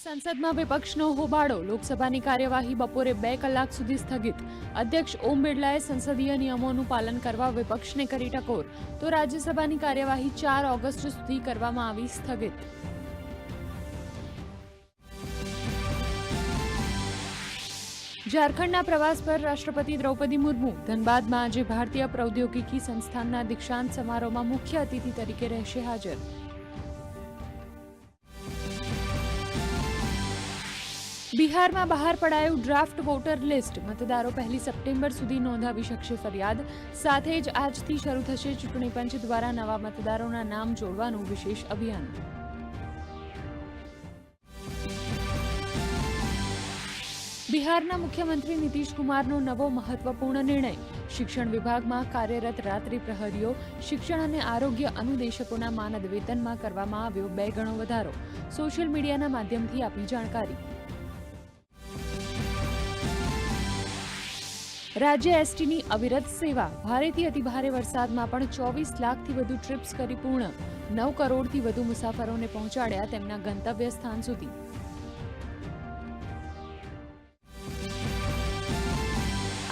સંસદમાં વિપક્ષનો હોબાળો. લોકસભાની કાર્યવાહી બપોરે 2 કલાક સુધી સ્થગિત. અધ્યક્ષ ઓમ બિરલાએ સંસદીય નિયમોનું પાલન કરવા વિપક્ષને કરી ટકોર. તો રાજ્યસભાની કાર્યવાહી 4 ઓગસ્ટ સુધી કરવામાં આવી સ્થગિત. ઝારખંડના પ્રવાસ પર રાષ્ટ્રપતિ દ્રૌપદી મુર્મુ. ધનબાદમાં આજે ભારતીય પ્રૌદ્યોગિકી સંસ્થાનના દીક્ષાંત સમારોહમાં મુખ્ય અતિથિ તરીકે રહેશે હાજર. બિહારમાં બહાર પડાયું ડ્રાફ્ટ વોટર લિસ્ટ. મતદારો 1 સપ્ટેમ્બર સુધી નોંધાવી શકશે ફરિયાદ. સાથે જ આજથી શરૂ થશે ચૂંટણી પંચ દ્વારા નવા મતદારોના નામ જોડવાનું વિશેષ અભિયાન. બિહારના મુખ્યમંત્રી નીતિશ કુમારનો નવો મહત્વપૂર્ણ નિર્ણય. શિક્ષણ વિભાગમાં કાર્યરત રાત્રિ પ્રહરીઓ, શિક્ષણ અને આરોગ્ય અનુદેશકોના માનદ વેતનમાં કરવામાં આવ્યો 2 ગણો વધારો. સોશિયલ મીડિયાના માધ્યમથી આપી જાણકારી. રાજ્ય એસટીની અવિરત સેવા. ભારેથી અતિભારે વરસાદમાં પણ 24 લાખથી વધુ ટ્રીપ્સ કરી પૂર્ણ. 9 કરોડથી વધુ મુસાફરોને પહોંચાડ્યા તેમના ગંતવ્ય સ્થાન સુધી.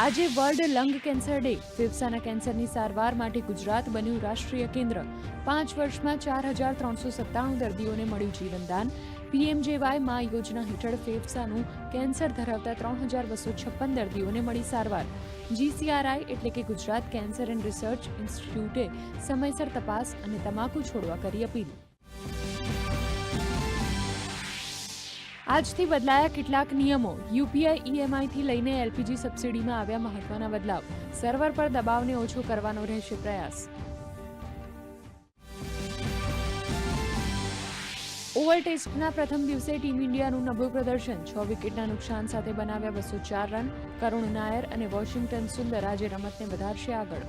આજે વર્લ્ડ લંગ કેન્સર ડે. ફેફસાના કેન્સરની સારવાર માટે ગુજરાત બન્યું રાષ્ટ્રીય કેન્દ્ર. 5 વર્ષમાં 4,397 દર્દીઓને મળ્યું જીવનદાન. પીએમજેવાય મા યોજના હેઠળ ફેફસાનું કેન્સર ધરાવતા 3,256 દર્દીઓને મળી સારવાર. જીસીઆરઆઈ એટલે કે ગુજરાત કેન્સર એન્ડ રિસર્ચ ઇન્સ્ટિટ્યૂટે સમયસર તપાસ અને તમાકુ છોડવા કરી અપીલ. આજથી બદલાયા કેટલાક નિયમો. યુપીઆઈ ઈએમઆઈથી લઈને એલપીજી સબસિડીમાં આવ્યા મહત્વના બદલાવ. સર્વર પર દબાવને ઓછો કરવાનો રહેશે પ્રયાસ. ઓવલ ટેસ્ટના પ્રથમ દિવસે ટીમ ઇન્ડિયાનું નબળું પ્રદર્શન. 6 વિકેટના નુકસાન સાથે બનાવ્યા 204 રન. કરુણ નાયર અને વોશિંગ્ટન સુંદર આજે રમતને વધારશે આગળ.